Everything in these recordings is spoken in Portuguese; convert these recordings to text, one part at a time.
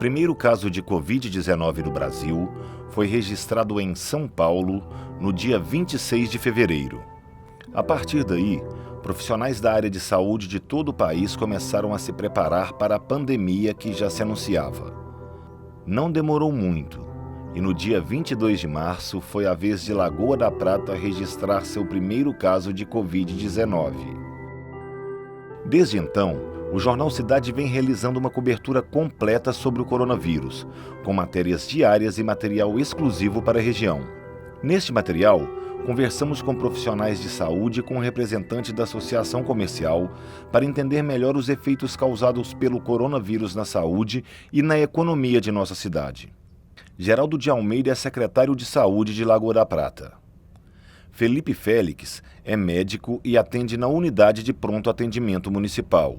primeiro caso de Covid-19 no Brasil foi registrado em São Paulo no dia 26 de fevereiro. A partir daí, profissionais da área de saúde de todo o país começaram a se preparar para a pandemia que já se anunciava. Não demorou muito, e no dia 22 de março foi a vez de Lagoa da Prata registrar seu primeiro caso de Covid-19. Desde então, o Jornal Cidade vem realizando uma cobertura completa sobre o coronavírus, com matérias diárias e material exclusivo para a região. Neste material, conversamos com profissionais de saúde e com representantes da Associação Comercial para entender melhor os efeitos causados pelo coronavírus na saúde e na economia de nossa cidade. Geraldo de Almeida é secretário de Saúde de Lagoa da Prata. Felipe Félix é médico e atende na unidade de pronto atendimento municipal.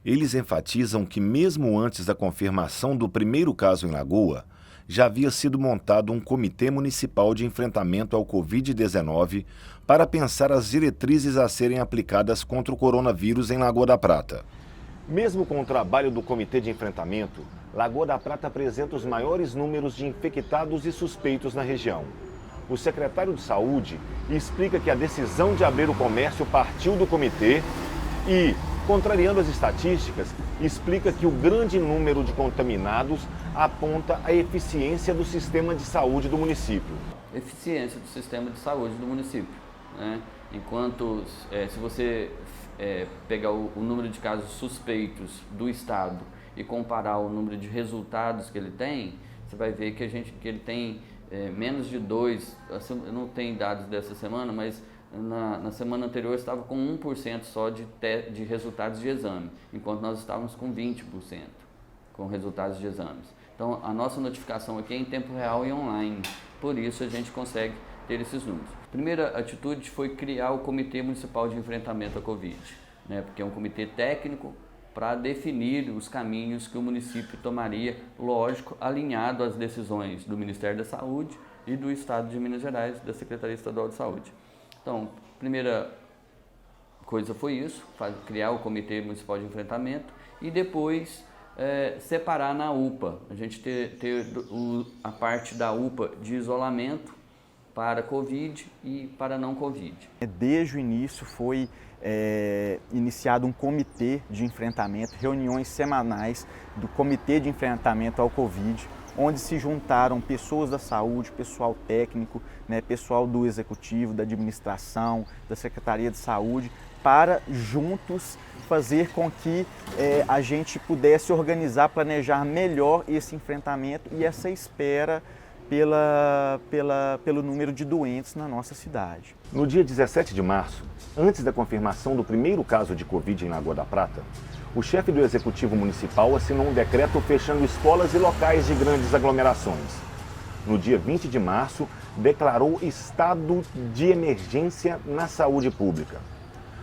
Eles enfatizam que mesmo antes da confirmação do primeiro caso em Lagoa, já havia sido montado um comitê municipal de enfrentamento ao Covid-19 para pensar as diretrizes a serem aplicadas contra o coronavírus em Lagoa da Prata. Mesmo com o trabalho do comitê de enfrentamento, Lagoa da Prata apresenta os maiores números de infectados e suspeitos na região. O secretário de Saúde explica que a decisão de abrir o comércio partiu do comitê e, contrariando as estatísticas, explica que o grande número de contaminados aponta a eficiência do sistema de saúde do município. Eficiência do sistema de saúde do município, né? Enquanto, se você pegar o número de casos suspeitos do estado e comparar o número de resultados que ele tem, você vai ver que ele tem menos de 2, eu não tenho dados dessa semana, mas na semana anterior estava com 1% só de resultados de exame, enquanto nós estávamos com 20% com resultados de exames. Então, a nossa notificação aqui é em tempo real e online, por isso a gente consegue ter esses números. A primeira atitude foi criar o Comitê Municipal de Enfrentamento à Covid, né, porque é um comitê técnico para definir os caminhos que o município tomaria, lógico, alinhado às decisões do Ministério da Saúde e do Estado de Minas Gerais, da Secretaria Estadual de Saúde. Então, a primeira coisa foi isso, criar o Comitê Municipal de Enfrentamento e depois separar na UPA, a gente ter a parte da UPA de isolamento para Covid e para não Covid. Desde o início foi iniciado um comitê de enfrentamento, reuniões semanais do Comitê de Enfrentamento ao Covid, onde se juntaram pessoas da saúde, pessoal técnico, né, pessoal do executivo, da administração, da Secretaria de Saúde, para juntos fazer com que a gente pudesse organizar, planejar melhor esse enfrentamento e essa espera pelo número de doentes na nossa cidade. No dia 17 de março, antes da confirmação do primeiro caso de Covid em Lagoa da Prata, o chefe do Executivo Municipal assinou um decreto fechando escolas e locais de grandes aglomerações. No dia 20 de março, declarou estado de emergência na saúde pública.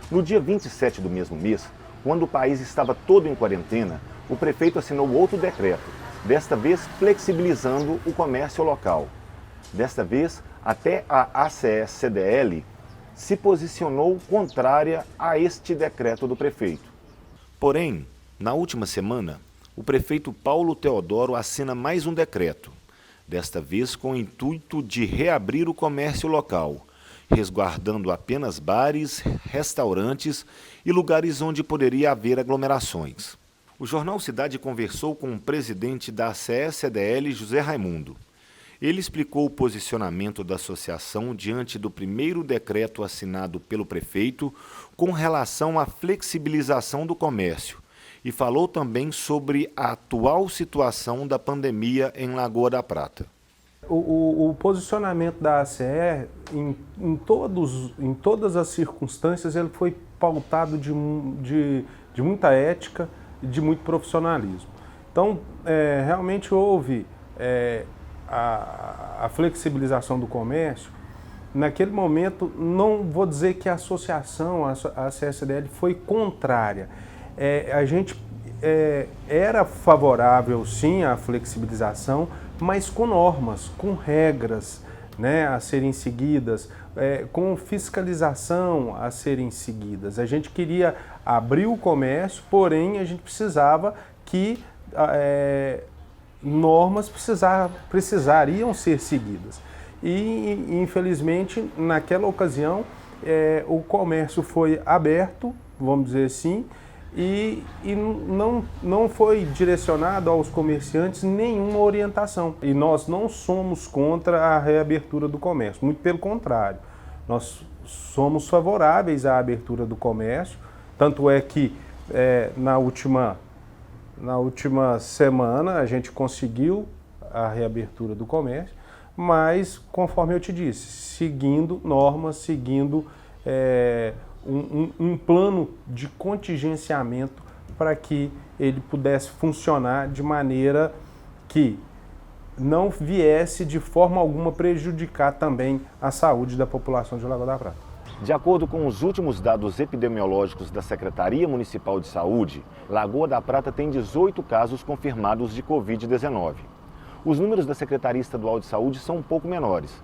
No dia 27 do mesmo mês, quando o país estava todo em quarentena, o prefeito assinou outro decreto, desta vez flexibilizando o comércio local. Desta vez, até a ACE-CDL se posicionou contrária a este decreto do prefeito. Porém, na última semana, o prefeito Paulo Teodoro assina mais um decreto, desta vez com o intuito de reabrir o comércio local, resguardando apenas bares, restaurantes e lugares onde poderia haver aglomerações. O Jornal Cidade conversou com o presidente da ACE-CDL, José Raimundo. Ele explicou o posicionamento da associação diante do primeiro decreto assinado pelo prefeito com relação à flexibilização do comércio e falou também sobre a atual situação da pandemia em Lagoa da Prata. O posicionamento da ACE, em todas as circunstâncias, ele foi pautado de muita ética e de muito profissionalismo. Então, realmente houve a flexibilização do comércio. Naquele momento, não vou dizer que a associação, a CSDL, foi contrária. A gente era favorável, sim, à flexibilização, mas com normas, com regras, né, a serem seguidas, com fiscalização a serem seguidas. A gente queria abrir o comércio, porém a gente precisava que normas precisariam ser seguidas. E, infelizmente, naquela ocasião, o comércio foi aberto, vamos dizer assim, e não foi direcionado aos comerciantes nenhuma orientação. E nós não somos contra a reabertura do comércio, muito pelo contrário. Nós somos favoráveis à abertura do comércio, tanto é que na última semana a gente conseguiu a reabertura do comércio, mas, conforme eu te disse, seguindo normas, seguindo um plano de contingenciamento para que ele pudesse funcionar de maneira que não viesse de forma alguma prejudicar também a saúde da população de Lagoa da Prata. De acordo com os últimos dados epidemiológicos da Secretaria Municipal de Saúde, Lagoa da Prata tem 18 casos confirmados de Covid-19. Os números da Secretaria Estadual de Saúde são um pouco menores.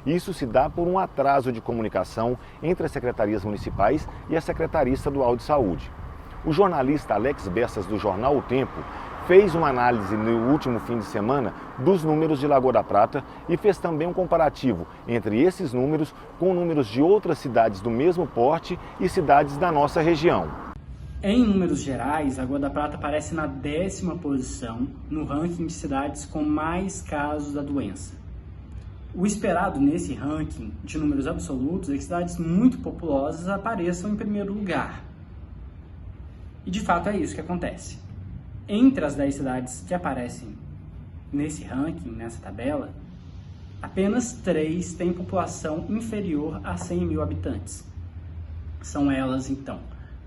Isso se dá por um atraso de comunicação entre as secretarias municipais e a Secretaria Estadual de Saúde. O jornalista Alex Bessas, do jornal O Tempo, fez uma análise no último fim de semana dos números de Lagoa da Prata e fez também um comparativo entre esses números com números de outras cidades do mesmo porte e cidades da nossa região. Em números gerais, Lagoa da Prata aparece na 10ª posição no ranking de cidades com mais casos da doença. O esperado nesse ranking de números absolutos é que cidades muito populosas apareçam em primeiro lugar. E de fato é isso que acontece. Entre as 10 cidades que aparecem nesse ranking, nessa tabela, apenas 3 têm população inferior a 100 mil habitantes. São elas, então,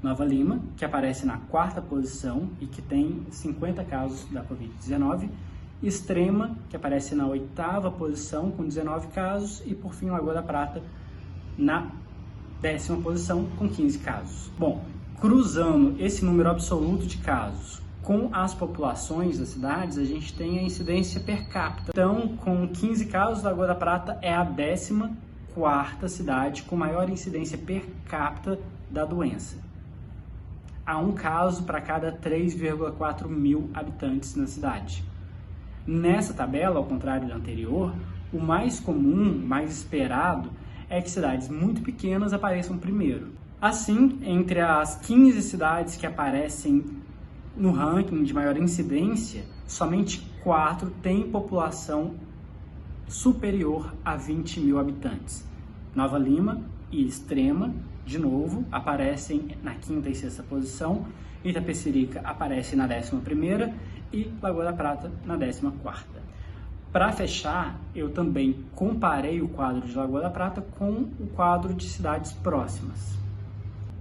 Nova Lima, que aparece na 4ª posição e que tem 50 casos da Covid-19, Extrema, que aparece na 8ª posição com 19 casos, e por fim Lagoa da Prata na 10ª posição com 15 casos. Bom, cruzando esse número absoluto de casos com as populações das cidades, a gente tem a incidência per capita. Então, com 15 casos, Lagoa da Prata é a 14ª cidade com maior incidência per capita da doença. Há um caso para cada 3,4 mil habitantes na cidade. Nessa tabela, ao contrário da anterior, o mais comum, mais esperado, é que cidades muito pequenas apareçam primeiro. Assim, entre as 15 cidades que aparecem no ranking de maior incidência, somente 4 têm população superior a 20 mil habitantes. Nova Lima e Extrema, de novo, aparecem na 5ª e 6ª posição, Itapecerica aparece na 11ª e Lagoa da Prata na 14ª. Para fechar, eu também comparei o quadro de Lagoa da Prata com o quadro de cidades próximas.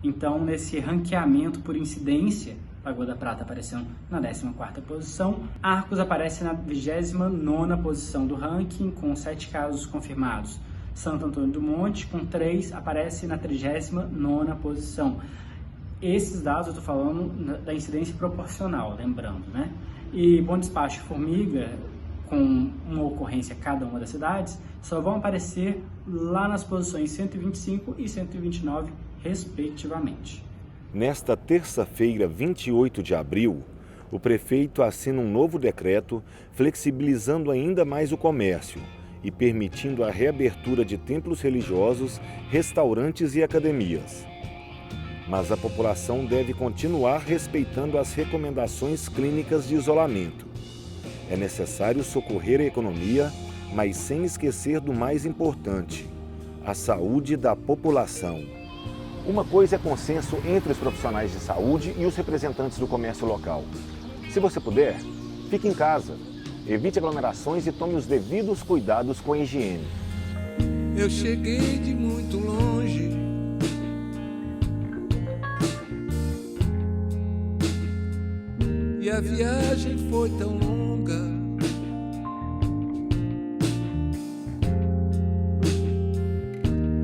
Então, nesse ranqueamento por incidência, Lagoa da Prata aparecendo na 14ª posição, Arcos aparece na 29ª posição do ranking, com 7 casos confirmados. Santo Antônio do Monte, com 3, aparece na 39ª posição. Esses dados eu estou falando da incidência proporcional, lembrando, né? E Bom Despacho e Formiga, com uma ocorrência cada uma das cidades, só vão aparecer lá nas posições 125 e 129, respectivamente. Nesta terça-feira, 28 de abril, o prefeito assina um novo decreto flexibilizando ainda mais o comércio e permitindo a reabertura de templos religiosos, restaurantes e academias. Mas a população deve continuar respeitando as recomendações clínicas de isolamento. É necessário socorrer a economia, mas sem esquecer do mais importante, a saúde da população. Uma coisa é consenso entre os profissionais de saúde e os representantes do comércio local. Se você puder, fique em casa, evite aglomerações e tome os devidos cuidados com a higiene. Eu cheguei de muito longe, e a viagem foi tão longa,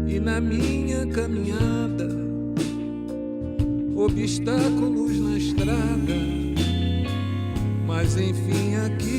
e na minha caminhada, obstáculos na estrada, mas enfim aqui